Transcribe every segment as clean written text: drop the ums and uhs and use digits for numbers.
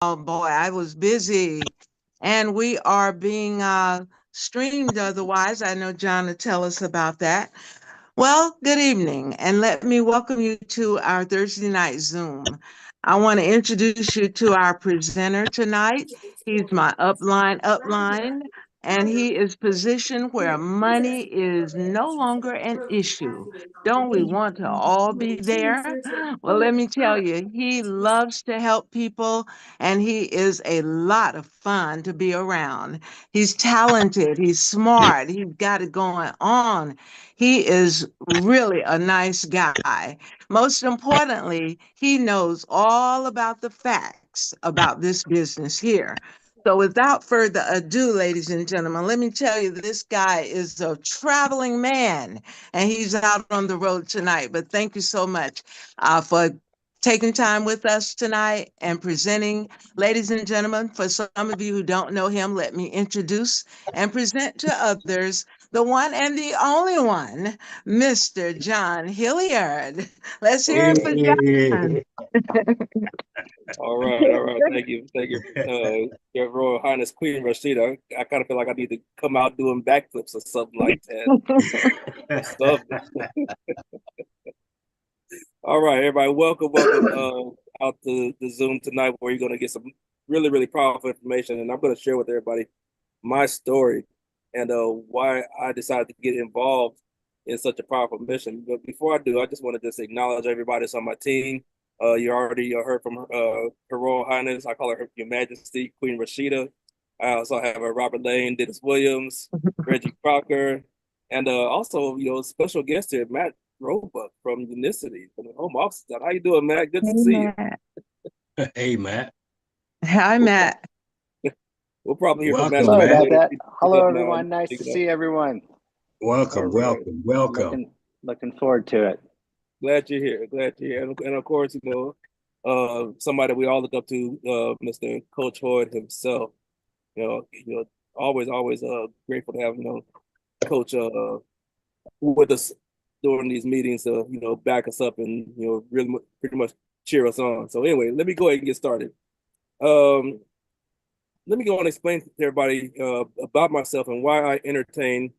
Oh boy, I was busy. And we are being streamed otherwise. I know John will tell us about that. Well, good evening, and let me welcome you to our Thursday night Zoom. I want to introduce you to our presenter tonight. He's my upline, and he is positioned where money is no longer an issue. Don't we want to all be there? Well, let me tell you, he loves to help people, and he is a lot of fun to be around. He's talented, he's smart, he's got it going on. He is really a nice guy. Most importantly, he knows all about the facts about this business here. So, without further ado, ladies and gentlemen, let me tell you this guy is a traveling man and he's out on the road tonight. But thank you so much for taking time with us tonight and presenting. Ladies and gentlemen, for some of you who don't know him, let me introduce and present to others the one and the only one, Mr. John Hilliard. Let's hear it for John. Hey, All right. Thank you, Your Royal Highness Queen Rashida. I kind of feel like I need to come out doing backflips or something like that. Something. All right, everybody, welcome out to the Zoom tonight, where you're going to get some really powerful information, and I'm going to share with everybody my story and why I decided to get involved in such a powerful mission. But before I do, I just want to just acknowledge everybody that's on my team. You already heard from Her Royal Highness. I call her Your Majesty, Queen Rashida. I also have Robert Lane, Dennis Williams, Reggie Crocker, and also, special guest here, Matt Roebuck from Unicity, from the home office. How you doing, Matt? Good Hey, to see you. Matt. hey, Matt. Hi, We'll, pro- Matt. we'll probably hear from Matt a Welcome, little Sorry bit Matt. about later. that. He's Hello, up now and everyone. Nice to picking up. see everyone. All Welcome, right. welcome. Looking forward to it. Glad you're here. Glad you're here. And of course, somebody we all look up to, Mr. Coach Hoyd himself. Always grateful to have Coach with us during these meetings to back us up and really pretty much cheer us on. So anyway, let me go ahead and get started. Um, Let me go on and explain to everybody about myself and why I entertain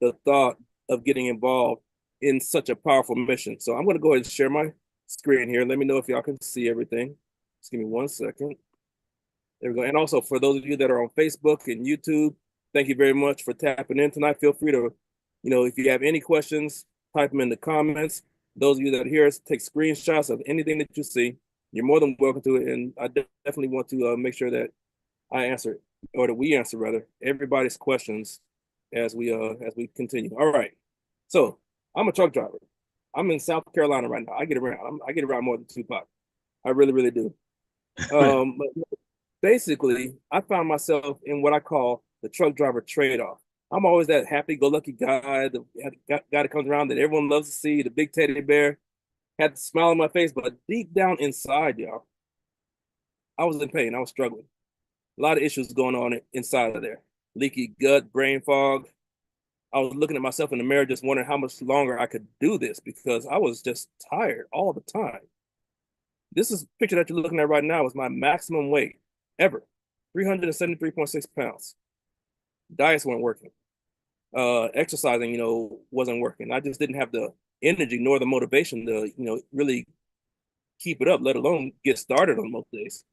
the thought of getting involved in such a powerful mission. So I'm going to go ahead and share my screen here. Let me know if y'all can see everything. Just give me 1 second. There we go. And also, for those of you that are on Facebook and YouTube, thank you very much for tapping in tonight. Feel free to, if you have any questions, type them in the comments. Those of you that hear us, take screenshots of anything that you see. You're more than welcome to it. And I definitely want to make sure that I answer, or that we answer rather, everybody's questions as we continue. All right. So I'm a truck driver. I'm in South Carolina right now. I get around. I get around more than Tupac. I really do. But basically, I found myself in what I call the truck driver trade-off. I'm always that happy-go-lucky guy, the guy that comes around that everyone loves to see, the big teddy bear, had the smile on my face, but deep down inside, y'all, I was in pain. I was struggling. A lot of issues going on inside of there. Leaky gut, brain fog. I was looking at myself in the mirror, just wondering how much longer I could do this because I was just tired all the time. This is picture that you're looking at right now is my maximum weight ever, 373.6 pounds. Diets weren't working. Exercising, wasn't working. I just didn't have the energy nor the motivation to, really keep it up, let alone get started on most days.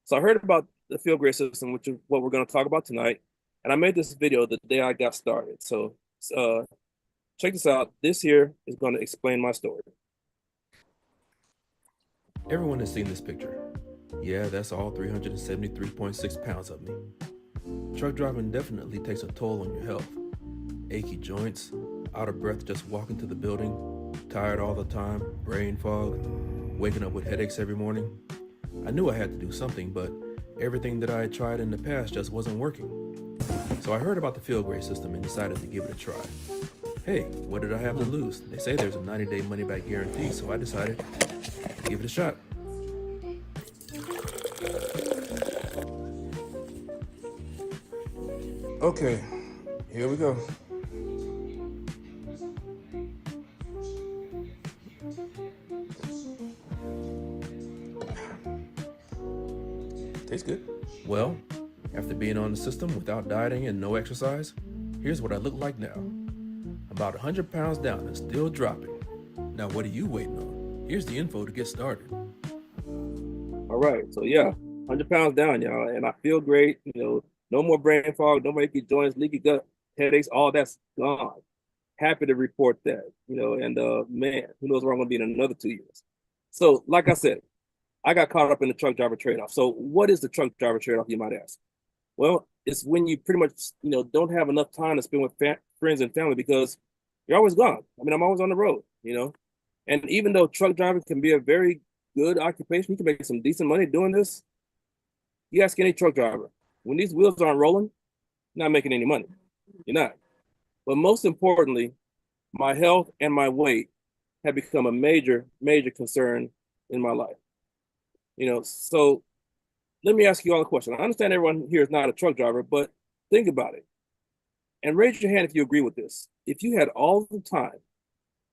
So I heard about the field grade system, which is what we're going to talk about tonight. And I made this video the day I got started. So uh, check this out. This here is going to explain my story. Everyone has seen this picture. Yeah, that's all 373.6 pounds of me. Truck driving definitely takes a toll on your health. Achy joints, out of breath just walking to the building, tired all the time, brain fog, waking up with headaches every morning. I knew I had to do something, but everything that I had tried in the past just wasn't working. So I heard about the field grade system and decided to give it a try. Hey, what did I have to lose? They say there's a 90-day money-back guarantee, so I decided to give it a shot. Okay, here we go. Tastes good. Well, after being on the system without dieting and no exercise, here's what I look like now. About 100 pounds down and still dropping. Now what are you waiting on? Here's the info to get started. All right, so yeah, 100 pounds down, y'all, and I feel great. No more brain fog, no more achy joints, leaky gut, headaches, all that's gone. Happy to report that, and man, who knows where I'm gonna be in another 2 years. So, like I said, I got caught up in the truck driver trade-off. So, what is the truck driver trade-off, you might ask? Well, it's when you pretty much, don't have enough time to spend with friends and family because you're always gone. I mean, I'm always on the road, and even though truck driving can be a very good occupation, you can make some decent money doing this. You ask any truck driver, when these wheels aren't rolling, you're not making any money. You're not. But most importantly, my health and my weight have become a major, major concern in my life. So let me ask you all a question. I understand everyone here is not a truck driver, but think about it. And raise your hand if you agree with this. If you had all the time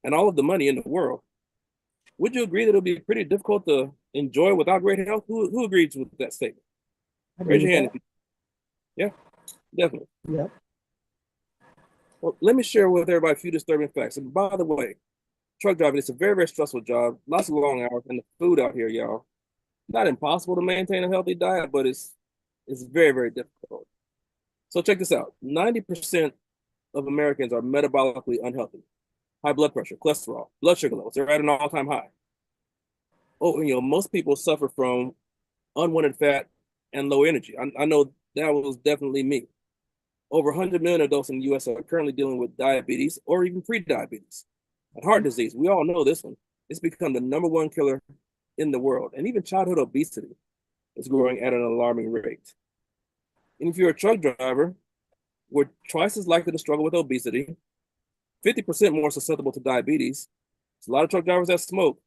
and all of the money in the world, would you agree that it'll be pretty difficult to enjoy without great health? Who agrees with that statement? Raise your hand. Yeah, definitely. Yeah. Well, let me share with everybody a few disturbing facts. And by the way, truck driving is a very, very stressful job, lots of long hours, and the food out here, y'all, not impossible to maintain a healthy diet, but it's very, very difficult. So check this out. 90% of Americans are metabolically unhealthy. High blood pressure, cholesterol, blood sugar levels, they're at an all-time high. Most people suffer from unwanted fat and low energy. I know that was definitely me. Over 100 million adults in the US are currently dealing with diabetes or even pre-diabetes. And heart disease, we all know this one. It's become the #1 killer in the world. And even childhood obesity is growing at an alarming rate. And if you're a truck driver, we're twice as likely to struggle with obesity, 50% more susceptible to diabetes. There's a lot of truck drivers that smoke.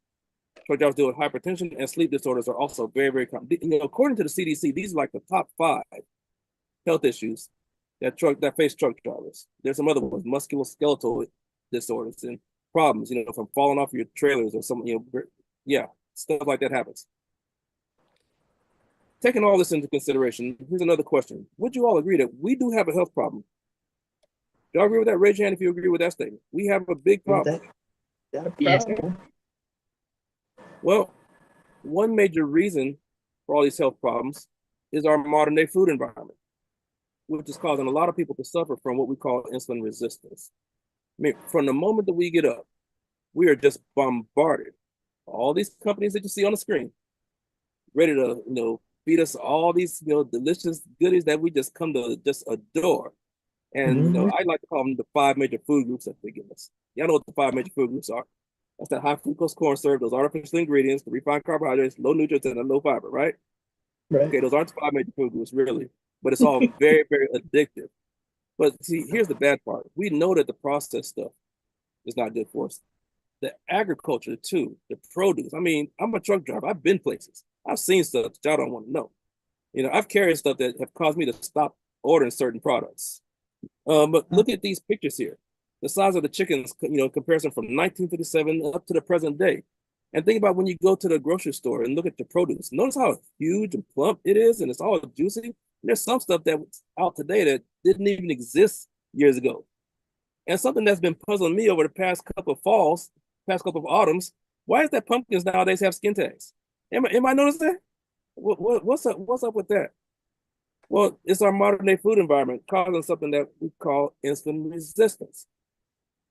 Truck drivers deal with hypertension and sleep disorders are also very, very common. According to the CDC, these are like the top 5 health issues that face truck drivers. There's some other ones, musculoskeletal disorders and problems, from falling off your trailers or something, stuff like that happens. Taking all this into consideration, here's another question. Would you all agree that we do have a health problem? Do y'all agree with that? Raise your hand if you agree with that statement. We have a big problem. Yes. Well, one major reason for all these health problems is our modern day food environment, which is causing a lot of people to suffer from what we call insulin resistance. I mean, from the moment that we get up, we are just bombarded. All these companies that you see on the screen, ready to, feed us all these, delicious goodies that we just come to just adore. And, I like to call them the 5 major food groups that they give us. Y'all know what the 5 major food groups are. That's that high fructose corn syrup, those artificial ingredients, the refined carbohydrates, low nutrients, and low fiber, right? Okay, those aren't the 5 major food groups, really. But it's all very, very addictive. But see, here's the bad part. We know that the processed stuff is not good for us. The agriculture, too, the produce. I mean, I'm a truck driver. I've been places. I've seen stuff that y'all don't want to know. I've carried stuff that have caused me to stop ordering certain products. But look at these pictures here. The size of the chickens, comparison from 1957 up to the present day. And think about when you go to the grocery store and look at the produce. Notice how huge and plump it is, and it's all juicy. And there's some stuff that's out today that didn't even exist years ago. And something that's been puzzling me over the past couple of falls, past couple of autumns, why is that pumpkins nowadays have skin tags? Am I noticing that? What's up with that? Well, it's our modern day food environment causing something that we call insulin resistance.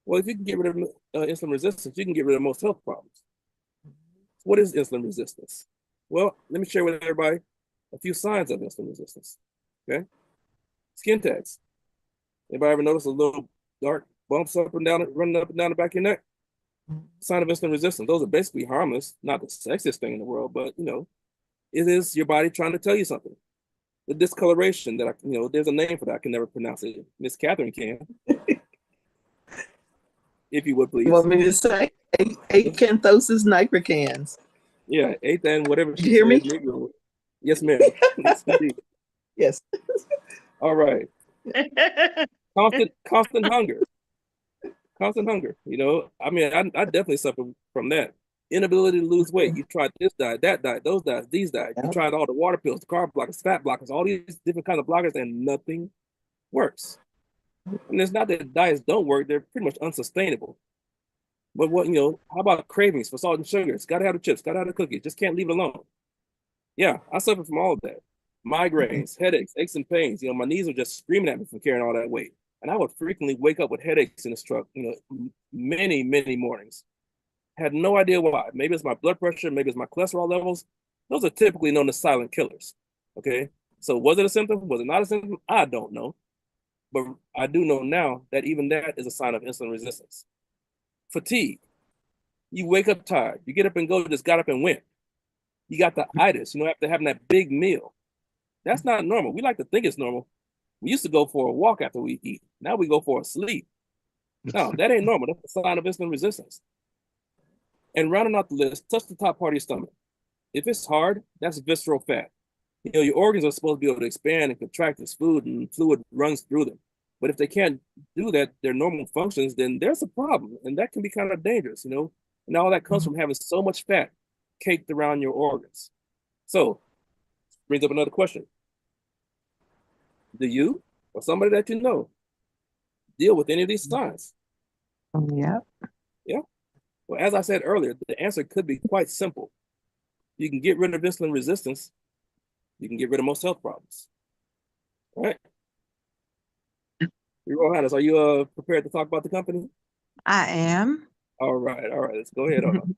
Well, if you can get rid of insulin resistance, you can get rid of most health problems. What is insulin resistance? Well, let me share with everybody a few signs of insulin resistance. Okay, skin tags. Anybody ever notice a little dark bumps up and down, running up and down the back of your neck? Sign of insulin resistance. Those are basically harmless, not the sexiest thing in the world, but it is your body trying to tell you something. The discoloration that there's a name for that. I can never pronounce it. Miss Catherine can. If you would please. You want me to say acanthosis nigricans? Yeah, and whatever. Did you hear me? Yes, ma'am. Yes, indeed. Yes. All right. Constant hunger. Constant hunger. I mean, I definitely suffer from that. Inability to lose weight. You tried this diet, that diet, those diets, these diets. You tried all the water pills, the carb blockers, fat blockers, all these different kinds of blockers, and nothing works. And it's not that diets don't work, they're pretty much unsustainable. But how about cravings for salt and sugar? It's gotta have the chips, gotta have the cookies, just can't leave it alone. Yeah, I suffer from all of that. Migraines, headaches, aches and pains. My knees were just screaming at me for carrying all that weight. And I would frequently wake up with headaches in this truck, many, many mornings. Had no idea why. Maybe it's my blood pressure, maybe it's my cholesterol levels. Those are typically known as silent killers. Okay. So was it a symptom? Was it not a symptom? I don't know. But I do know now that even that is a sign of insulin resistance. Fatigue. You wake up tired. You get up and go, just got up and went. You got the itis, after having that big meal. That's not normal. We like to think it's normal. We used to go for a walk after we eat. Now we go for a sleep. No, that ain't normal. That's a sign of insulin resistance. And rounding out the list, touch the top part of your stomach. If it's hard, that's visceral fat. Your organs are supposed to be able to expand and contract as food and fluid runs through them. But if they can't do that, their normal functions, then there's a problem. And that can be kind of dangerous, And all that comes from having so much fat caked around your organs. So, brings up another question. Do you or somebody that you know deal with any of these signs? Yeah. Yeah. Well, as I said earlier, the answer could be quite simple. You can get rid of insulin resistance. You can get rid of most health problems. All right. Your Royal Highness, are you prepared to talk about the company? I am. All right. Let's go ahead on.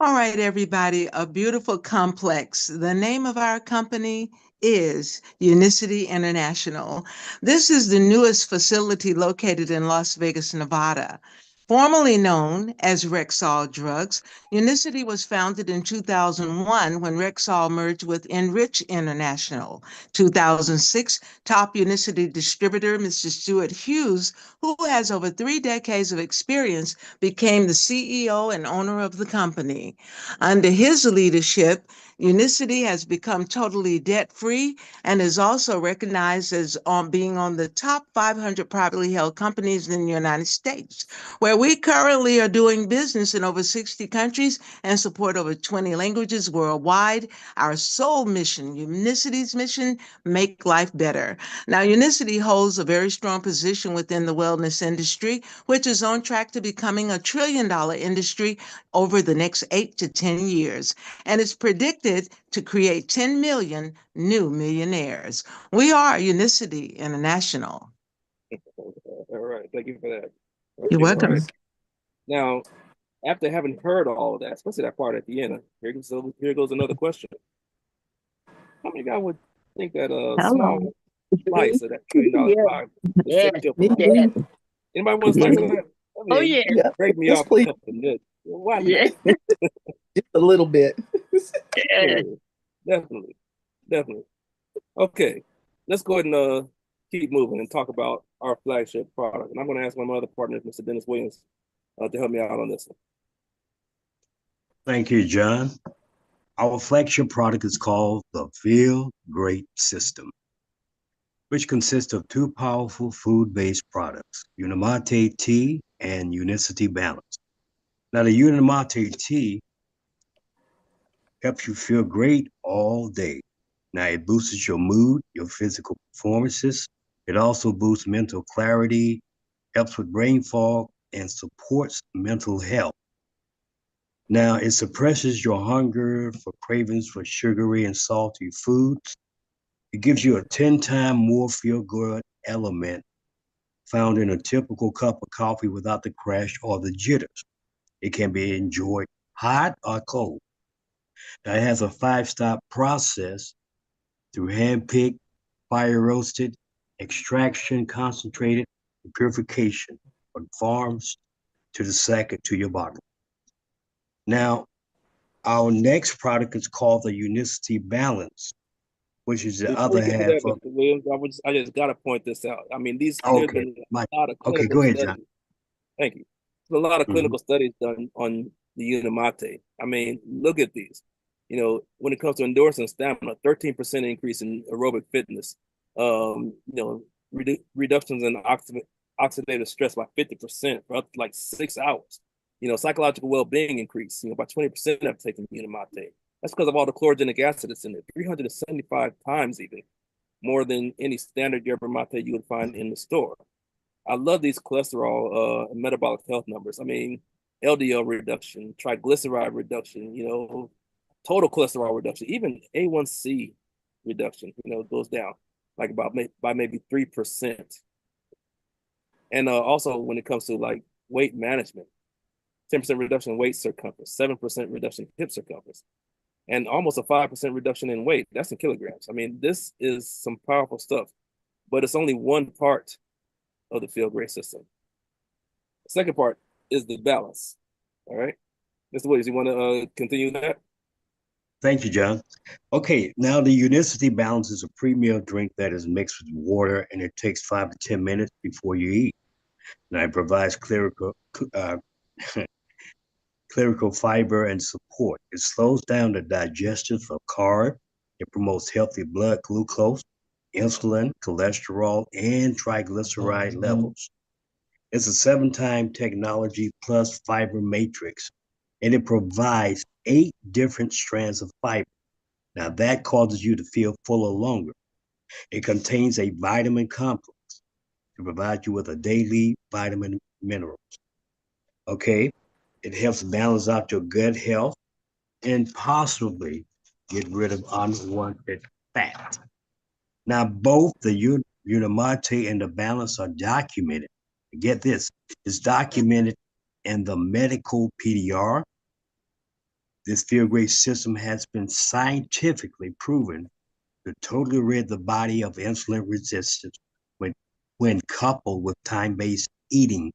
All right, everybody, a beautiful complex. The name of our company is Unicity International. This is the newest facility located in Las Vegas, Nevada. Formerly known as Rexall Drugs, Unicity was founded in 2001 when Rexall merged with Enrich International. 2006, top Unicity distributor, Mr. Stuart Hughes, who has over 3 decades of experience, became the CEO and owner of the company. Under his leadership, Unicity has become totally debt-free and is also recognized as being on the top 500 privately held companies in the United States, where we currently are doing business in over 60 countries and support over 20 languages worldwide. Our sole mission, Unicity's mission, make life better. Now, Unicity holds a very strong position within the wellness industry, which is on track to becoming $1 trillion industry over the next 8 to 10 years, and it's predicted to create 10 million new millionaires. We are Unicity International. All right. Thank you for that. You're welcome. Right. Now, after having heard all of that, especially that part at the end, here goes another question. How many guys would think that a small slice of that $1 trillion pie would set you up? Anybody want a slice of that? Oh, yeah. Break me Yes, off please. a couple of minutes. Why not? Yeah. Just a little bit. Yeah. Definitely. Okay, let's go ahead and keep moving and talk about our flagship product. And I'm going to ask one of my other partners, Mr. Dennis Williams, to help me out on this one. Thank you, John. Our flagship product is called the Feel Great System, which consists of 2 powerful food-based products, Unimate Tea and Unicity Balance. Now, the Unimate Tea helps you feel great all day. Now, it boosts your mood, your physical performances. It also boosts mental clarity, helps with brain fog, and supports mental health. Now, it suppresses your hunger for cravings for sugary and salty foods. It gives you a 10 times more feel-good element found in a typical cup of coffee without the crash or the jitters. It can be enjoyed hot or cold. Now, it has a 5-step process through hand-picked, fire-roasted, extraction, concentrated, and purification from farms to the sack to your bottle. Now, our next product is called the Unicity Balance, which is the other half That, of. Mr. Williams, I just got to point this out. I mean, there's been a lot of clinical go ahead, studies. John. Thank you. There's a lot of clinical studies done on the Unimate. I mean, look at these. When it comes to endurance and stamina, 13% increase in aerobic fitness. Reductions in oxidative stress by 50% for up to like 6 hours. Psychological well-being increase, by 20% after taking Unimate. That's because of all the chlorogenic acid that's in it, 375 times even more than any standard yerba mate you would find in the store. I love these cholesterol and metabolic health numbers. I mean, LDL reduction, triglyceride reduction, total cholesterol reduction, even A1C reduction, goes down like by maybe 3%. And also when it comes to like weight management, 10% reduction in waist circumference, 7% reduction in hip circumference, and almost a 5% reduction in weight. That's in kilograms. I mean, this is some powerful stuff, but it's only one part of the Feel Great system. The second part is the balance. All right, Mr. Williams, you want to continue that? Thank you, John. Okay, now the Unicity Balance is a pre-meal drink that is mixed with water, and it takes 5 to 10 minutes before you eat. Now it provides clerical fiber and support. It slows down the digestion of carb. It promotes healthy blood glucose, insulin, cholesterol, and triglyceride levels. It's a 7-time technology plus fiber matrix, and it provides 8 different strands of fiber. Now that causes you to feel fuller longer. It contains a vitamin complex to provide you with a daily vitamin minerals. Okay, it helps balance out your gut health and possibly get rid of unwanted fat. Now, both the Unimate and the Balance are documented. Get this, it's documented in the medical PDR. This Feel Great system has been scientifically proven to totally rid the body of insulin resistance when coupled with time-based eating.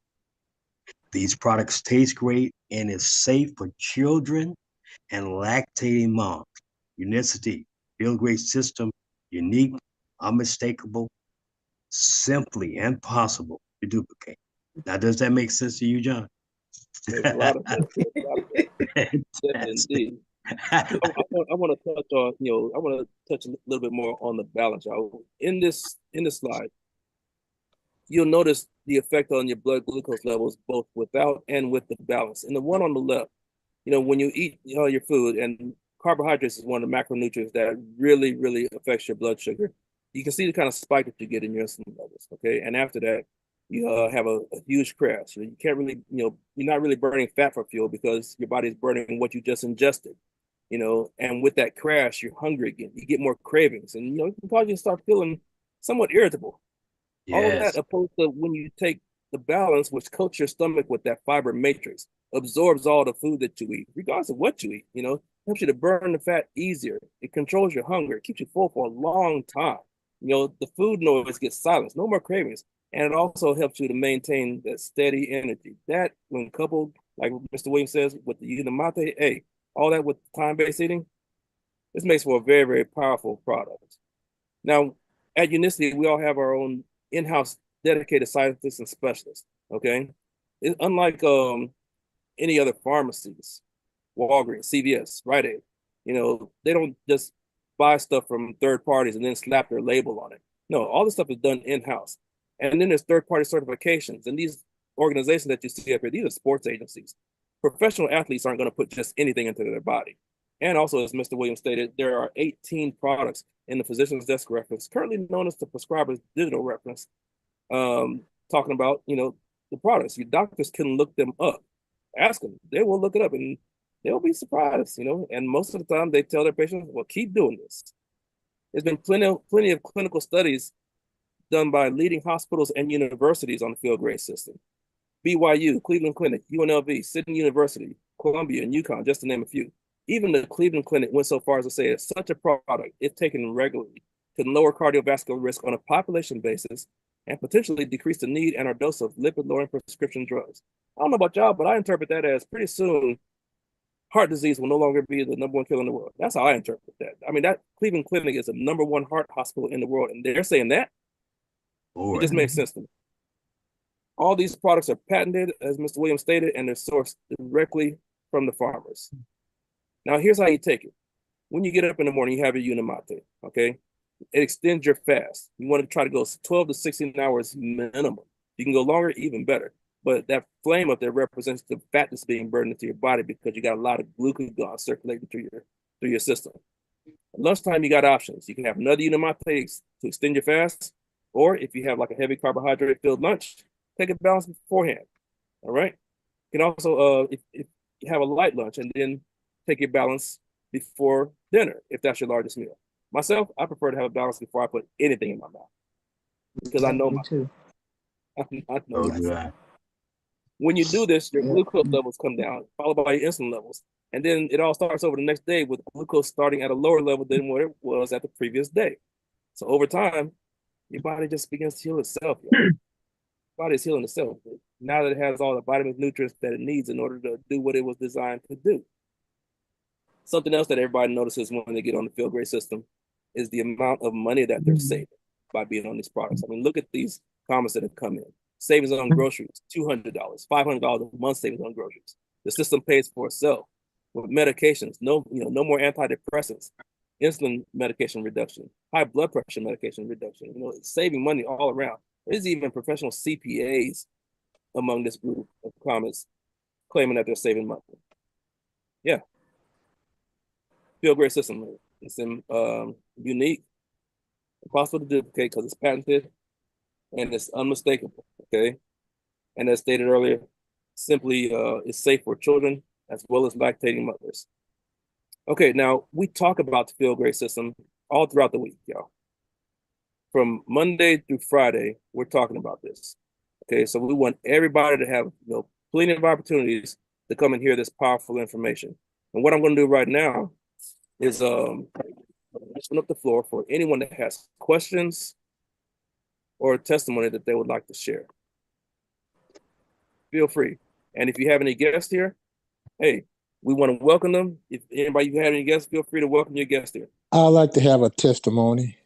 These products taste great and is safe for children and lactating moms. Unicity, Feel Great system, unique, unmistakable, simply impossible to duplicate. Now, does that make sense to you, John? There's a lot of things. Indeed. I want to touch on, I want to touch a little bit more on the balance, y'all. In this slide, you'll notice the effect on your blood glucose levels, both without and with the balance. And the one on the left, when you eat your food, and carbohydrates is one of the macronutrients that really, really affects your blood sugar. You can see the kind of spike that you get in your insulin levels, okay? And after that, you have a huge crash. You can't really, you're not really burning fat for fuel because your body's burning what you just ingested, and with that crash, you're hungry again. You get more cravings, and, you can probably start feeling somewhat irritable. All of that opposed to when you take the balance, which coats your stomach with that fiber matrix, absorbs all the food that you eat, regardless of what you eat, helps you to burn the fat easier. It controls your hunger. It keeps you full for a long time. The food noise gets silenced, no more cravings. And it also helps you to maintain that steady energy. That, when coupled, like Mr. Williams says, with the Unimate, all that with time-based eating, this makes for a very, very powerful product. Now, at Unicity, we all have our own in-house dedicated scientists and specialists, okay? Unlike any other pharmacies, Walgreens, CVS, Rite Aid, they don't just buy stuff from third parties and then slap their label on it. No, all this stuff is done in-house. And then there's third-party certifications. And these organizations that you see up here, these are sports agencies. Professional athletes aren't going to put just anything into their body. And also, as Mr. Williams stated, there are 18 products in the physician's desk reference, currently known as the prescriber's digital reference, talking about, the products. Your doctors can look them up. Ask them. They will look it up, and they'll be surprised, And most of the time, they tell their patients, well, keep doing this. There's been plenty of clinical studies done by leading hospitals and universities on the Feel Great system. BYU, Cleveland Clinic, UNLV, Sydney University, Columbia, and UConn, just to name a few. Even the Cleveland Clinic went so far as to say it's such a product, if taken regularly, can lower cardiovascular risk on a population basis and potentially decrease the need and or dose of lipid-lowering prescription drugs. I don't know about y'all, but I interpret that as pretty soon, heart disease will no longer be the #1 killer in the world. That's how I interpret that. I mean, that Cleveland Clinic is the #1 heart hospital in the world, and they're saying that. It just makes sense to me. All these products are patented, as Mr. Williams stated, and they're sourced directly from the farmers. Now, here's how you take it. When you get up in the morning, you have your Unimate, okay? It extends your fast. You want to try to go 12 to 16 hours minimum. You can go longer, even better. but that flame up there represents the fat that's being burned into your body because you got a lot of glucagon circulating through your system. At lunchtime, you got options. You can have another unimate to extend your fast, or if you have like a heavy carbohydrate filled lunch, take a balance beforehand. All right. You can also, if you have a light lunch and then take your balance before dinner, if that's your largest meal. Myself, I prefer to have a balance before I put anything in my mouth because I know Me too. I know So myself. do I. When you do this, your Yeah. glucose levels come down, followed by your insulin levels. And then it all starts over the next day with glucose starting at a lower level than what it was at the previous day. So over time, your body just begins to heal itself. Your body is healing itself now that it has all the vitamins, nutrients that it needs in order to do what it was designed to do. Something else that everybody notices when they get on the Feel Great system is the amount of money that they're saving by being on these products. I mean, look at these comments that have come in. Savings on groceries, $200, $500 a month savings on groceries. The system pays for itself. With medications, no more antidepressants, insulin medication reduction, high blood pressure medication reduction. It's saving money all around. There's even professional CPAs among this group of comments claiming that they're saving money. Yeah. Feel Great system. It's unique, impossible to duplicate because it's patented and it's unmistakable. Okay. And as stated earlier, simply is safe for children as well as lactating mothers. Okay, now we talk about the Feel Great system all throughout the week, y'all. From Monday through Friday, we're talking about this. Okay, so we want everybody to have plenty of opportunities to come and hear this powerful information. And what I'm going to do right now is open up the floor for anyone that has questions or testimony that they would like to share. Feel free. And if you have any guests here, hey, we want to welcome them. If anybody you have any guests, feel free to welcome your guests here. I'd like to have a testimony.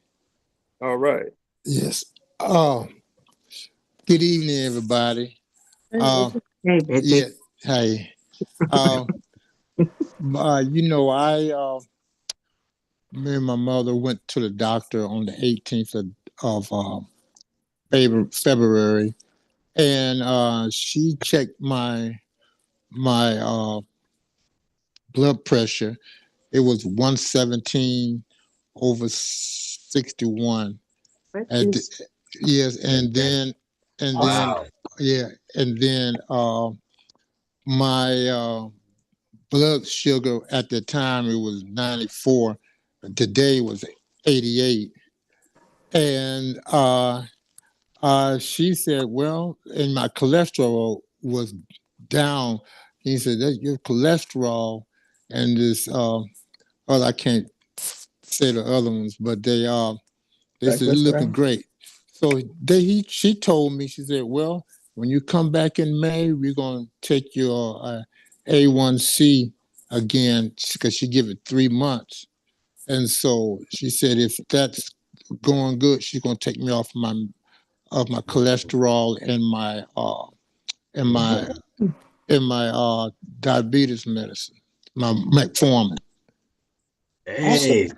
All right. Yes. Good evening, everybody. Hey, Vicky. Yeah. Hey. Me and my mother went to the doctor on the 18th of February, and she checked my blood pressure. It was 117 over 61. And yes, and then Wow. yeah, and then my blood sugar at the time it was 94. Today was 88. And she said, well, and my cholesterol was down. He said, that's your cholesterol and this well, I can't say the other ones, but they said you're looking great. So she told me, she said, well, when you come back in May, we're gonna take your A1C again because she give it 3 months. And so she said if that's going good, she's gonna take me off my cholesterol and my diabetes medicine, my metformin. Hey,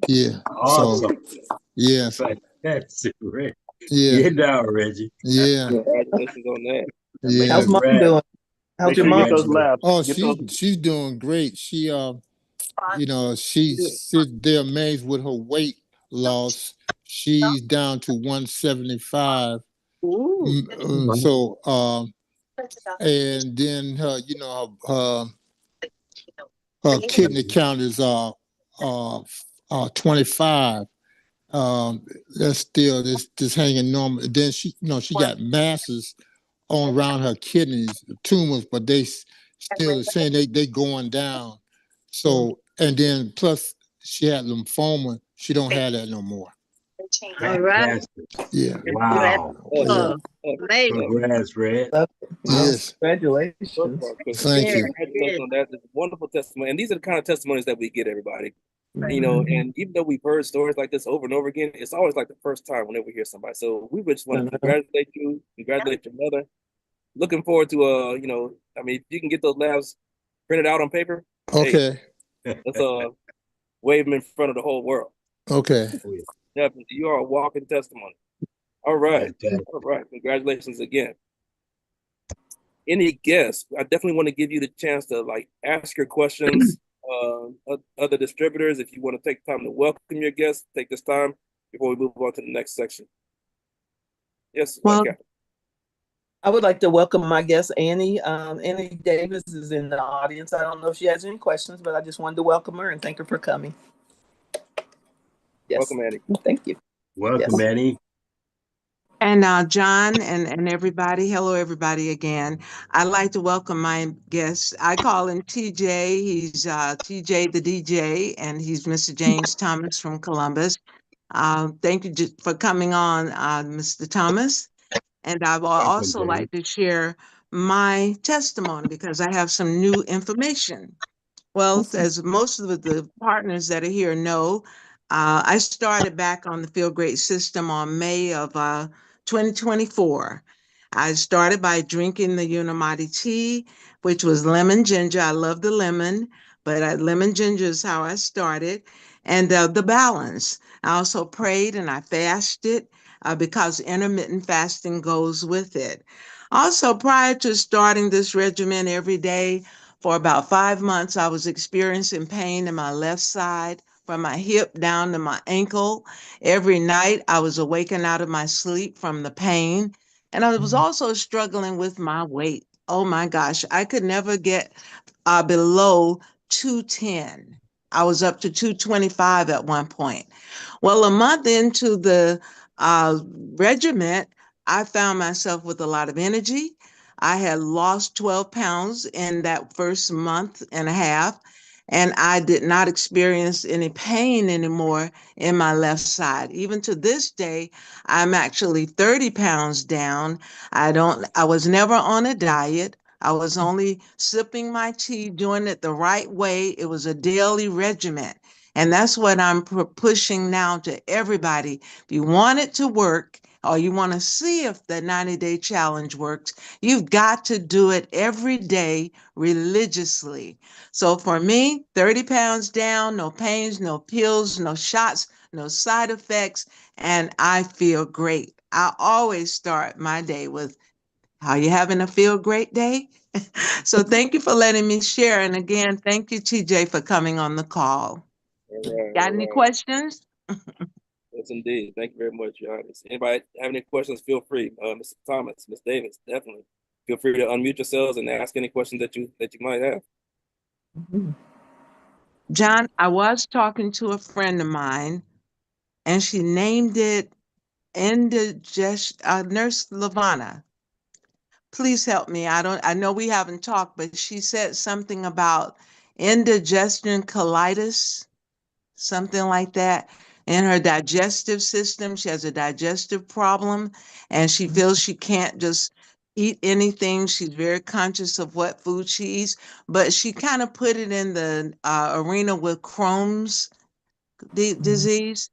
Yeah. awesome. So yes. That's great. Yeah. Get down, Reggie. Yeah. Congratulations on that. Yeah. How's mom Congrats. doing? How's Make your sure you mom? get those labs. Oh, Get those. she's doing great. She they're amazed with her weight loss. She's down to 175. So and then her kidney count is 25. That's still just hanging normal. Then she got masses on around her kidneys, tumors, but they still saying they going down. So and then plus she had lymphoma. She don't have that no more. All right. Fantastic. Yeah. Wow. Yeah. Amazing. Congrats, Red. Yes. Congratulations. Thank you. Congratulations on that. It's a wonderful testimony. And these are the kind of testimonies that we get, everybody. And even though we've heard stories like this over and over again, it's always like the first time whenever we hear somebody. So we just want to congratulate you, congratulate your mother. Looking forward to I mean, if you can get those labs printed out on paper, Okay. hey, let's wave them in front of the whole world. Okay. Definitely, you are a walking testimony. All right, Fantastic. all right. Congratulations again. any guests, I definitely want to give you the chance to like ask your questions. Other distributors, if you want to take time to welcome your guests, take this time before we move on to the next section. Yes, Well, Captain. I would like to welcome my guest, Annie. Annie Davis is in the audience. I don't know if she has any questions, but I just wanted to welcome her and thank her for coming. Yes. Welcome, Annie. Thank you. Welcome, Yes. Annie. and John and everybody, hello everybody again. I'd like to welcome my guest. I call him TJ. He's TJ the DJ, and he's Mr. James Thomas from Columbus. Thank you for coming on, Mr. Thomas. And I would Welcome, also James. like to share my testimony because I have some new information. Well, as most of the partners that are here know, I started back on the Feel Great system on May of 2024. I started by drinking the Unimati tea, which was lemon ginger. I love the lemon, but lemon ginger is how I started. And the balance. I also prayed and I fasted because intermittent fasting goes with it. Also, prior to starting this regimen every day, for about 5 months, I was experiencing pain in my left side from my hip down to my ankle. Every night, I was awakened out of my sleep from the pain. And I was also struggling with my weight. Oh my gosh, I could never get below 210. I was up to 225 at one point. Well, a month into the regiment, I found myself with a lot of energy. I had lost 12 pounds in that first month and a half, and I did not experience any pain anymore in my left side. Even to this day, I'm actually 30 pounds down. I was never on a diet. I was only sipping my tea, doing it the right way. It was a daily regimen. And that's what I'm pushing now to everybody. If you want it to work, or you want to see if the 90-day challenge works, you've got to do it every day religiously. So for me, 30 pounds down, no pains, no pills, no shots, no side effects, and I feel great. I always start my day with, how you having a feel great day? So thank you for letting me share. And again, thank you, TJ, for coming on the call. All Got any right. questions? Yes, indeed. Thank you very much, Your Highness. Anybody have any questions, feel free. Mr. Thomas, Ms. Davis, definitely. Feel free to unmute yourselves and ask any questions that you might have. John, I was talking to a friend of mine, and she named it Nurse Lavana. Please help me. I know we haven't talked, but she said something about indigestion colitis, something like that. In her digestive system, she has a digestive problem, and she feels she can't just eat anything. She's very conscious of what food she eats, but she kind of put it in the arena with Crohn's disease.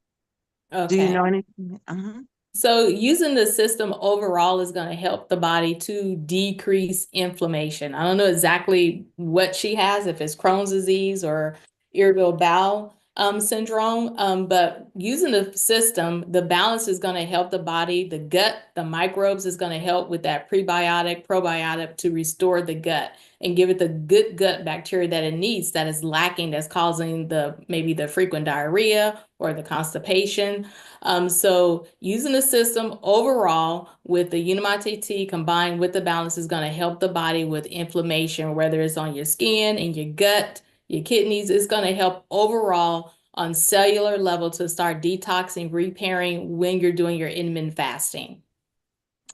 Do you Okay. know anything? Uh-huh. So using the system overall is going to help the body to decrease inflammation. I don't know exactly what she has, if it's Crohn's disease or irritable bowel syndrome, but using the system, the balance is going to help the body, the gut, the microbes is going to help with that prebiotic, probiotic to restore the gut and give it the good gut bacteria that it needs that is lacking, that's causing maybe the frequent diarrhea or the constipation. So using the system overall with the Unimate tea combined with the balance is going to help the body with inflammation, whether it's on your skin, in your gut, your kidneys. It's going to help overall on cellular level to start detoxing, repairing when you're doing your intermittent fasting.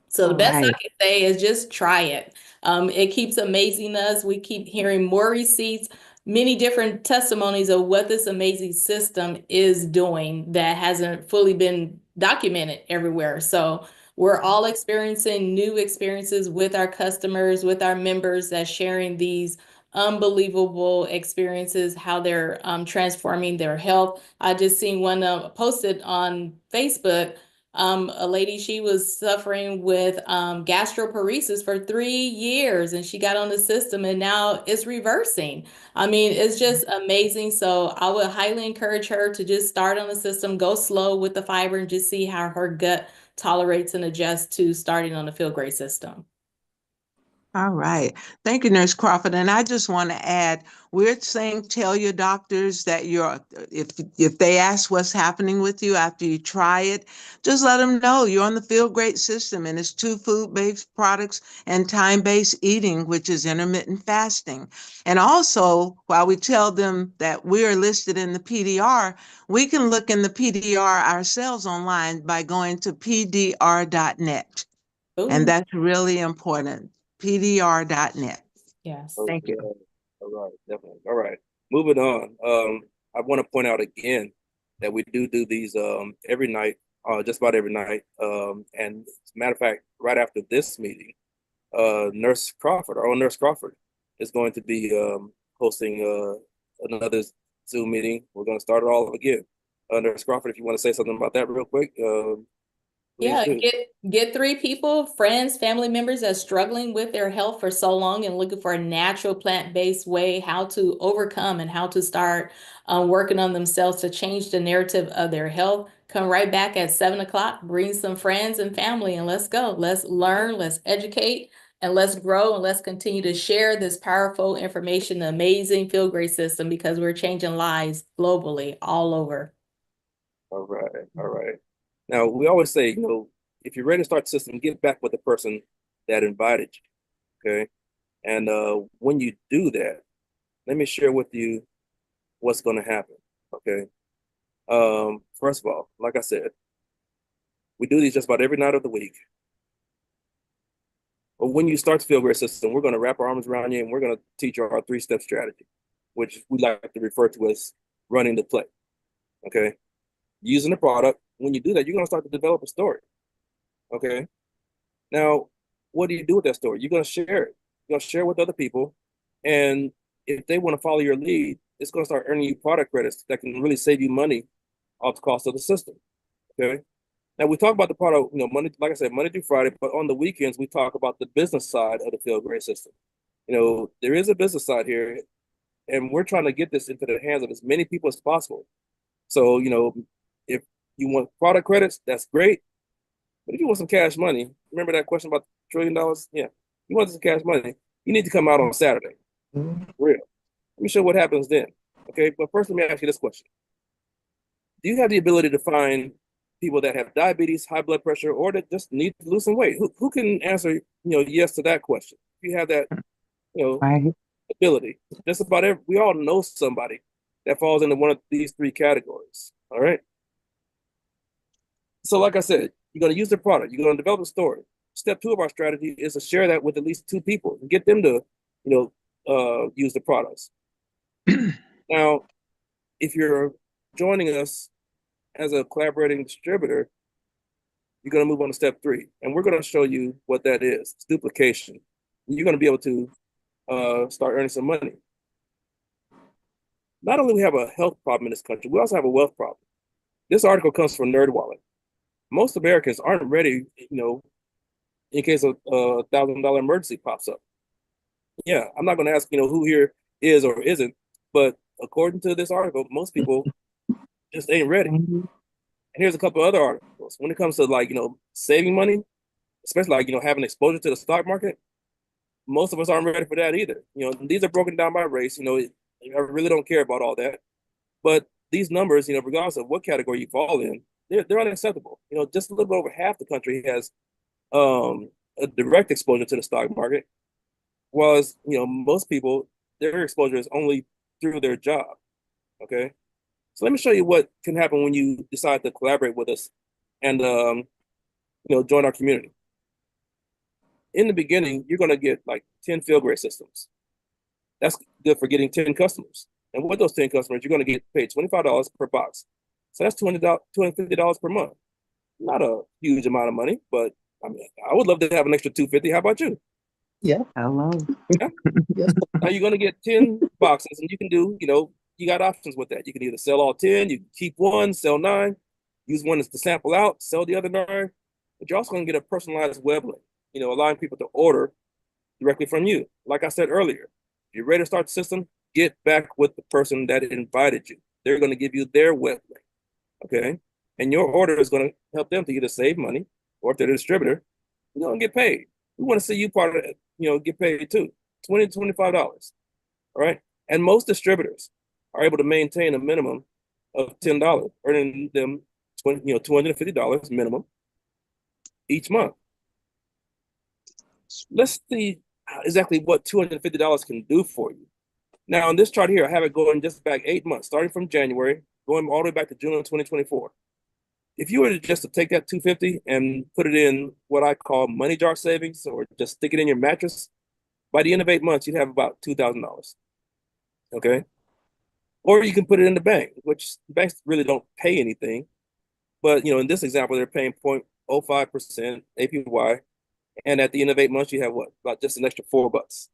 So the All best I right. can say is just try it. It keeps amazing us. We keep hearing more receipts, many different testimonies of what this amazing system is doing that hasn't fully been documented everywhere. So we're all experiencing new experiences with our customers, with our members that's sharing these unbelievable experiences, how they're transforming their health. I just seen one posted on Facebook. A lady, she was suffering with gastroparesis for 3 years and she got on the system and now it's reversing. I mean, it's just amazing. So I would highly encourage her to just start on the system, go slow with the fiber and just see how her gut tolerates and adjusts to starting on the Feel Great system. All right. Thank you, Nurse Crawford. And I just want to add, we're saying tell your doctors that if they ask what's happening with you after you try it, just let them know you're on the Feel Great system and it's 2 food-based products and time-based eating, which is intermittent fasting. And also, while we tell them that we are listed in the PDR, we can look in the PDR ourselves online by going to pdr.net. And Ooh, that's really important. PDR.net. yes. Thank Okay. you. All right, definitely. All right. Moving on. I want to point out again that we do these every night, just about every night. And as a matter of fact, right after this meeting, Nurse Crawford, our own Nurse Crawford, is going to be hosting another Zoom meeting. We're going to start it all up again. Nurse Crawford, if you want to say something about that real quick, please Yeah, do. get 3 people, friends, family members that's struggling with their health for so long and looking for a natural plant-based way how to overcome and how to start working on themselves to change the narrative of their health. Come right back at 7 o'clock, bring some friends and family, and let's go. Let's learn, let's educate, and let's grow, and let's continue to share this powerful information, the amazing Feel Great system, because we're changing lives globally, all over. All right, all right. Now we always say, if you're ready to start the system, get back with the person that invited you. Okay. And when you do that, let me share with you what's going to happen. Okay. First of all, like I said, we do these just about every night of the week. But when you start the Feel Great system, we're going to wrap our arms around you and we're going to teach you our 3-step strategy, which we like to refer to as running the play. Okay. Using the product. When you do that, you're going to start to develop a story. Okay. Now, what do you do with that story? You're going to share it. You're going to share it with other people. And if they want to follow your lead, it's going to start earning you product credits that can really save you money off the cost of the system. Okay. Now we talk about the product, Monday, like I said, Monday through Friday, but on the weekends, we talk about the business side of the Feel Great system. There is a business side here, and we're trying to get this into the hands of as many people as possible. So, if you want product credits, that's great. But if you want some cash money, remember that question about $1 trillion? Yeah. You want some cash money, you need to come out on Saturday. Mhm. For real. Let me show you what happens then. Okay. But first, let me ask you this question. Do you have the ability to find people that have diabetes, high blood pressure, or that just need to lose some weight? Who can answer, yes to that question? If you have that, you know, Right. ability, just about we all know somebody that falls into one of these 3 categories. All right. So, like I said, you're going to use the product. You're going to develop a story. Step 2 of our strategy is to share that with at least 2 people and get them to, use the products. Now, if you're joining us as a collaborating distributor, you're going to move on to step 3, and we're going to show you what that is. It's duplication. You're going to be able to start earning some money. Not only do we have a health problem in this country, we also have a wealth problem. This article comes from NerdWallet. Most Americans aren't ready, in case a $1,000 emergency pops up. Yeah, I'm not going to ask, who here is or isn't, but according to this article, most people just ain't ready. Mhm. And here's a couple other articles. When it comes to saving money, especially having exposure to the stock market, most of us aren't ready for that either. These are broken down by race. I really don't care about all that. But these numbers, regardless of what category you fall in, they're unacceptable. Just a little bit over half the country has a direct exposure to the stock market, whereas most people, their exposure is only through their job. Okay, so let me show you what can happen when you decide to collaborate with us and join our community. In the beginning, you're going to get like 10 Feel Great systems. That's good for getting 10 customers. And with those 10 customers, you're going to get paid $25 per box. So that's $250 per month. Not a huge amount of money, but I mean, I would love to have an extra $250. How about you? Yeah. Hello. Yeah. Yes. Now you're going to get 10 boxes, and you can do, you got options with that. You can either sell all 10, you can keep 1, sell 9, use 1 as to sample out, sell the other 9. But you're also going to get a personalized web link, allowing people to order directly from you. Like I said earlier, if you're ready to start the system, get back with the person that invited you. They're going to give you their web link. Okay. And your order is going to help them to either save money, or if they're the distributor, you're going to get paid. We want to see you part of it, get paid too. $20 to $25. All right. And most distributors are able to maintain a minimum of $10, earning them $250 minimum each month. Let's see exactly what $250 can do for you. Now, on this chart here, I have it going just back 8 months, starting from January, going all the way back to June of 2024. If you were to take that $250 and put it in what I call money jar savings, or just stick it in your mattress, by the end of 8 months, you'd have about $2,000. Okay. Or you can put it in the bank, which banks really don't pay anything. But, in this example, they're paying 0.05% APY. And at the end of 8 months, you have what? About just an extra $4.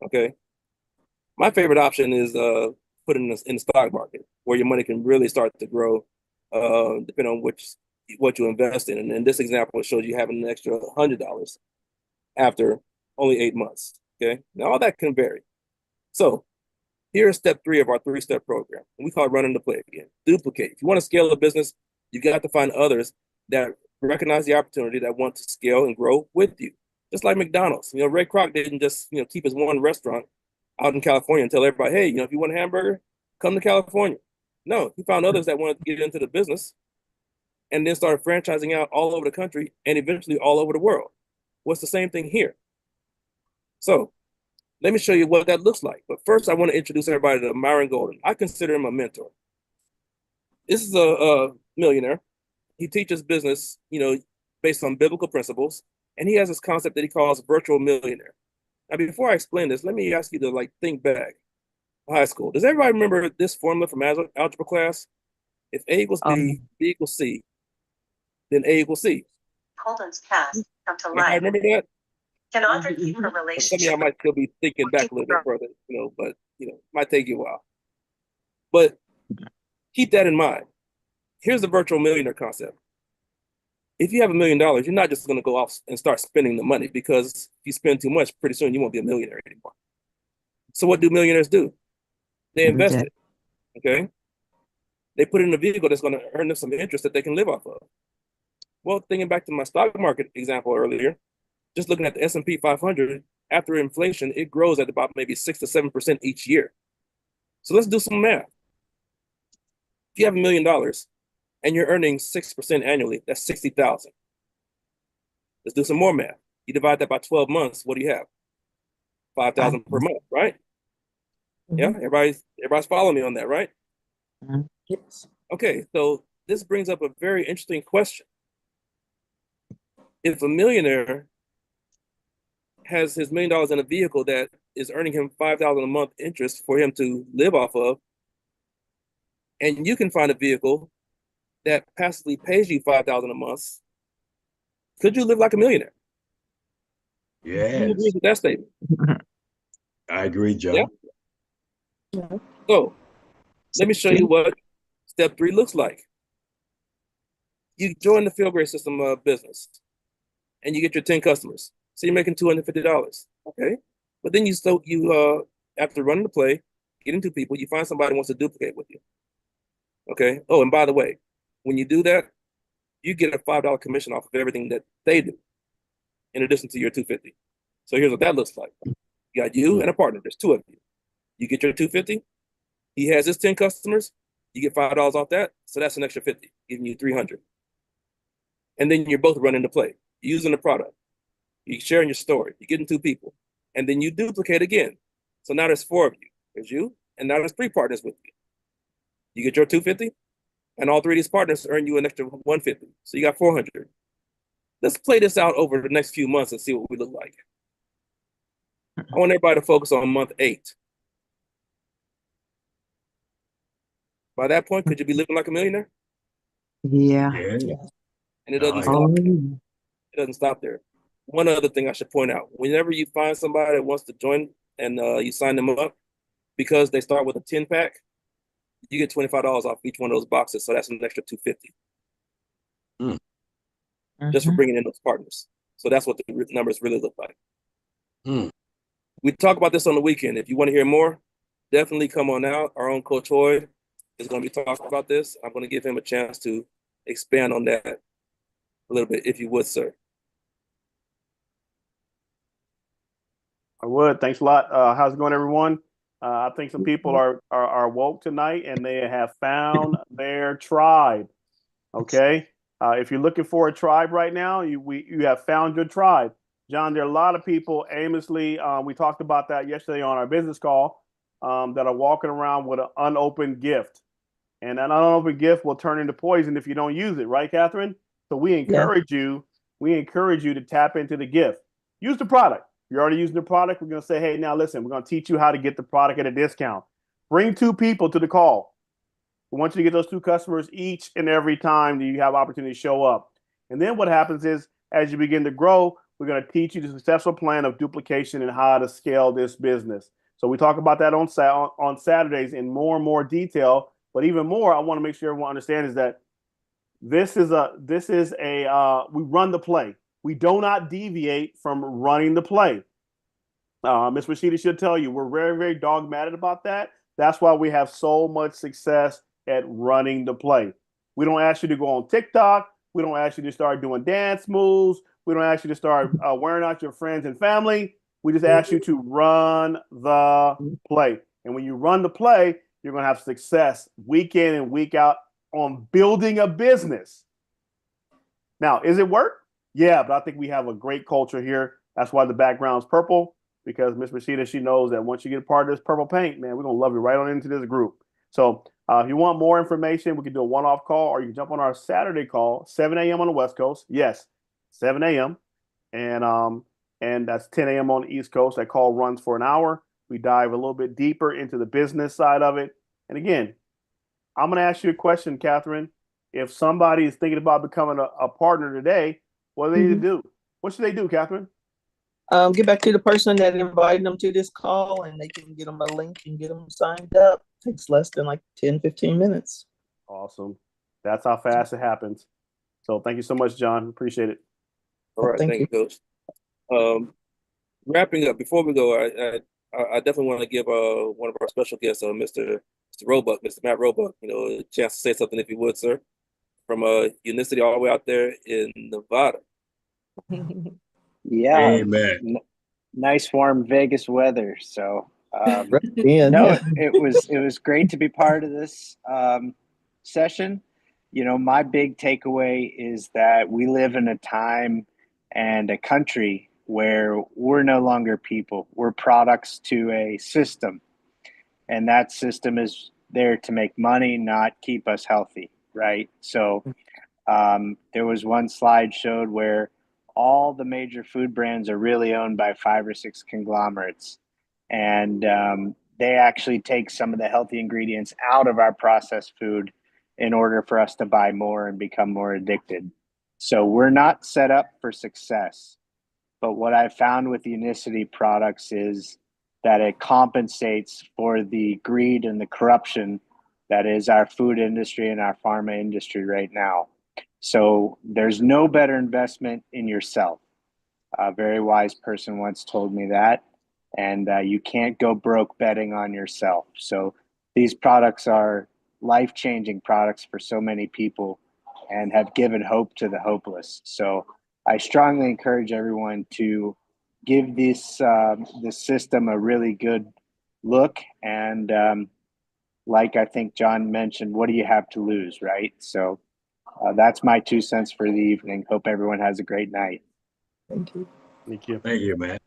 Okay. My favorite option is putting in the stock market, where your money can really start to grow, depending on what you invest in. And in this example, it shows you having an extra $100 after only 8 months. Okay. Now all that can vary. So here's step 3 of our 3-step program. We call it running the play again. Duplicate. If you want to scale a business, you got to find others that recognize the opportunity, that want to scale and grow with you. Just like McDonald's. Ray Kroc didn't just keep his one restaurant out in California and tell everybody, hey, if you want a hamburger, come to California. No, he found others that wanted to get into the business, and then started franchising out all over the country and eventually all over the world. What's the same thing here? So let me show you what that looks like. But first, I want to introduce everybody to Myron Golden. I consider him a mentor. This is a millionaire. He teaches business, based on biblical principles, and he has this concept that he calls virtual millionaire. Now, before I explain this, let me ask you to think back. High school. Does everybody remember this formula from algebra class? If A equals B, B equals C, then A equals C. Holden's cast come to I life. remember that. Can Audrey keep her Some of relationship? y'all might still be thinking back a little bit further, but might take you a while. But keep that in mind. Here's the virtual millionaire concept. If you have $1 million, you're not just going to go off and start spending the money, because if you spend too much, pretty soon you won't be a millionaire anymore. So what do millionaires do? They invest it. Okay. They put it in a vehicle that's going to earn them some interest that they can live off of. Well, thinking back to my stock market example earlier, just looking at the S&P 500, after inflation, it grows at about maybe 6 to 7% each year. So let's do some math. If you have $1 million and you're earning 6% annually, that's 60,000. Let's do some more math. You divide that by 12 months, what do you have? 5,000 per month, right? Yeah, everybody's following me on that, right? Yes. Okay, so this brings up a very interesting question. If a millionaire has his $1 million in a vehicle that is earning him 5,000 a month interest for him to live off of, and you can find a vehicle that passively pays you 5,000 a month, could you live like a millionaire? Who Yes, agrees with that statement? I agree, John. Yeah. So let me show you what step 3 looks like. You join the Feel Great system of business, and you get your 10 customers. So you're making $250. Okay. But then after running the play, getting 2 people, you find somebody who wants to duplicate with you. Okay. Oh, and by the way, when you do that, you get a $5 commission off of everything that they do, in addition to your $250. So here's what that looks like. You got you and a partner. There's 2 of you. You get your $250. He has his 10 customers. You get $5 off that. So that's an extra $50, giving you $300. And then you're both running the play, using the product. You're sharing your story. You're getting 2 people. And then you duplicate again. So now there's 4 of you. There's you, and now there's 3 partners with you. You get your $250, and all 3 of these partners earn you an extra $150. So you got $400. Let's play this out over the next few months and see what we look like. I want everybody to focus on month 8. By that point, could you be living like a millionaire? Yeah. Yeah. And it doesn't Nice. stop there. It doesn't stop there. One other thing I should point out: whenever you find somebody that wants to join and you sign them up, because they start with a 10-pack, you get $25 off each one of those boxes. So that's an extra $250 just for bringing in those partners. So that's what the numbers really look like. We talk about this on the weekend. If you want to hear more, definitely come on out. Our own Coach Hoyd is going to be talking about this. I'm going to give him a chance to expand on that a little bit, if you would, sir. I would. Thanks a lot. How's it going, everyone? I think some people are woke tonight and they have found their tribe. Okay. If you're looking for a tribe right now, you have found your tribe. John, there are a lot of people aimlessly, we talked about that yesterday on our business call, that are walking around with an unopened gift. And that unopened gift will turn into poison if you don't use it, right, Catherine? So we encourage you to tap into the gift. Use the product. You're already using the product. We're going to say, hey, now listen, we're going to teach you how to get the product at a discount. Bring 2 people to the call. We want you to get those 2 customers each and every time that you have opportunity to show up. And then what happens is, as you begin to grow, we're going to teach you the successful plan of duplication and how to scale this business. So we talk about that on Saturdays in more and more detail. But even more, I want to make sure everyone understands is that this is a we run the play. We do not deviate from running the play. Ms. Rashida should tell you, we're very, very dogmatic about that. That's why we have so much success at running the play. We don't ask you to go on TikTok. We don't ask you to start doing dance moves. We don't ask you to start wearing out your friends and family. We just ask you to run the play. And when you run the play, you're going to have success week in and week out on building a business. Now, is it work? Yeah, but I think we have a great culture here. That's why the background's purple, because Miss Rashida, she knows that once you get a part of this purple paint, man, we're going to love you right on into this group. So if you want more information, we can do a one-off call, or you can jump on our Saturday call, 7 a.m. on the West Coast. Yes, 7 a.m. And that's 10 a.m. on the East Coast. That call runs for an hour. We dive a little bit deeper into the business side of it. And again, I'm going to ask you a question, Catherine. If somebody is thinking about becoming a partner today, what do they need to do? What should they do, Catherine? Get back to the person that invited them to this call, and they can get them a link and get them signed up. Takes less than like 10, 15 minutes. Awesome. That's how fast it happens. So thank you so much, John. Appreciate it. All right, thank you, Coach. Wrapping up, before we go, I definitely want to give one of our special guests, Mr. Roebuck, Mr. Matt Roebuck, a chance to say something, if you would, sir, from Unicity all the way out there in Nevada. Yeah, Amen. nice warm Vegas weather. So No, it was great to be part of this session. My big takeaway is that we live in a time and a country where we're no longer people. We're products to a system. And that system is there to make money, not keep us healthy, right? So there was one slide showed where all the major food brands are really owned by 5 or 6 conglomerates. And they actually take some of the healthy ingredients out of our processed food in order for us to buy more and become more addicted. So we're not set up for success. But what I found with Unicity products is that it compensates for the greed and the corruption that is our food industry and our pharma industry right now. So there's no better investment in yourself. A very wise person once told me that. And you can't go broke betting on yourself. So these products are life-changing products for so many people and have given hope to the hopeless. So I strongly encourage everyone to give this system a really good look. And like I think John mentioned, what do you have to lose, right? So that's my 2 cents for the evening. Hope everyone has a great night. thank you. Thank you. Thank you, man.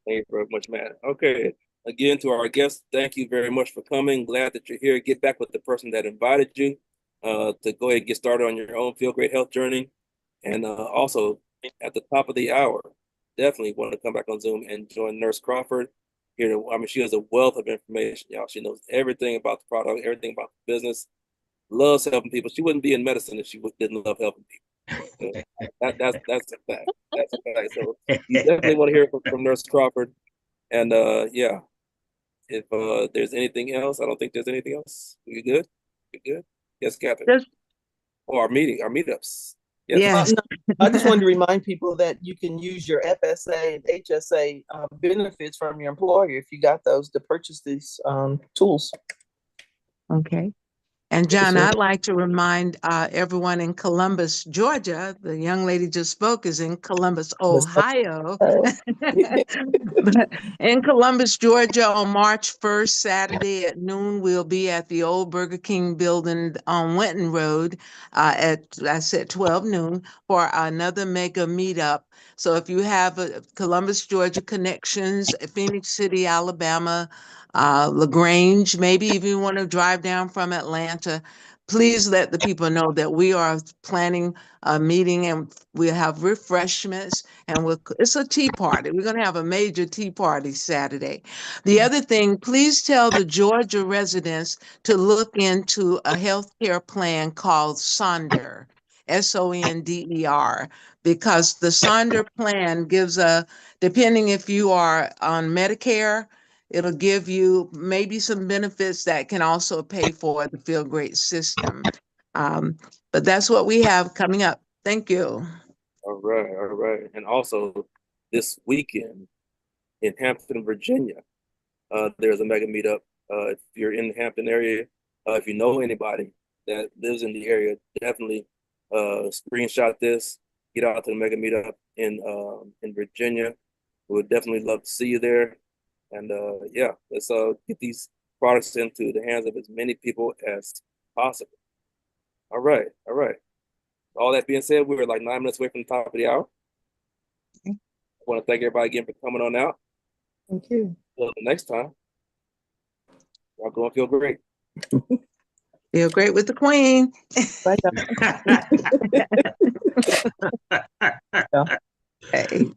Thank you very much, Matt. Okay. Again, to our guests, thank you very much for coming. Glad that you're here. Get back with the person that invited you to go ahead and get started on your own Feel Great Health journey. And also, at the top of the hour, definitely want to come back on Zoom and join Nurse Crawford. She has a wealth of information, y'all. She knows everything about the product, everything about the business, loves helping people. She wouldn't be in medicine if she didn't love helping people. So that's a fact. That's a fact. So you definitely want to hear from Nurse Crawford. And yeah, if there's anything else, I don't think there's anything else. You good? You good? Yes, Catherine. Our meetups. Yes. Yes. I just wanted to remind people that you can use your FSA and HSA benefits from your employer if you got those to purchase these tools. Okay. And Yes, John, sir. I'd like to remind everyone in Columbus, Georgia, the young lady just spoke is in Columbus, Ohio. But in Columbus, Georgia, on March 1st, Saturday at noon, we'll be at the old Burger King building on Winton Road at, I said 12 noon, for another mega meetup. So if you have Columbus, Georgia connections, Phoenix City, Alabama, LaGrange, maybe even you want to drive down from Atlanta, please let the people know that we are planning a meeting and we'll have refreshments and it's a tea party. We're going to have a major tea party Saturday. The other thing, please tell the Georgia residents to look into a healthcare plan called Sonder, Sonder, because the Sonder plan gives depending if you are on Medicare, it'll give you maybe some benefits that can also pay for the Feel Great system. But that's what we have coming up. Thank you. All right. And also this weekend in Hampton, Virginia, there's a mega meetup. If you're in the Hampton area, if you know anybody that lives in the area, definitely screenshot this. Get out to the mega meetup in Virginia. We would definitely love to see you there. And yeah, let's get these products into the hands of as many people as possible. All right. All that being said, we're like 9 minutes away from the top of the hour. I want to thank everybody again for coming on out. Thank you. Until the next time, y'all go and feel great. Feel great with the Queen. Bye, y'all. Hey.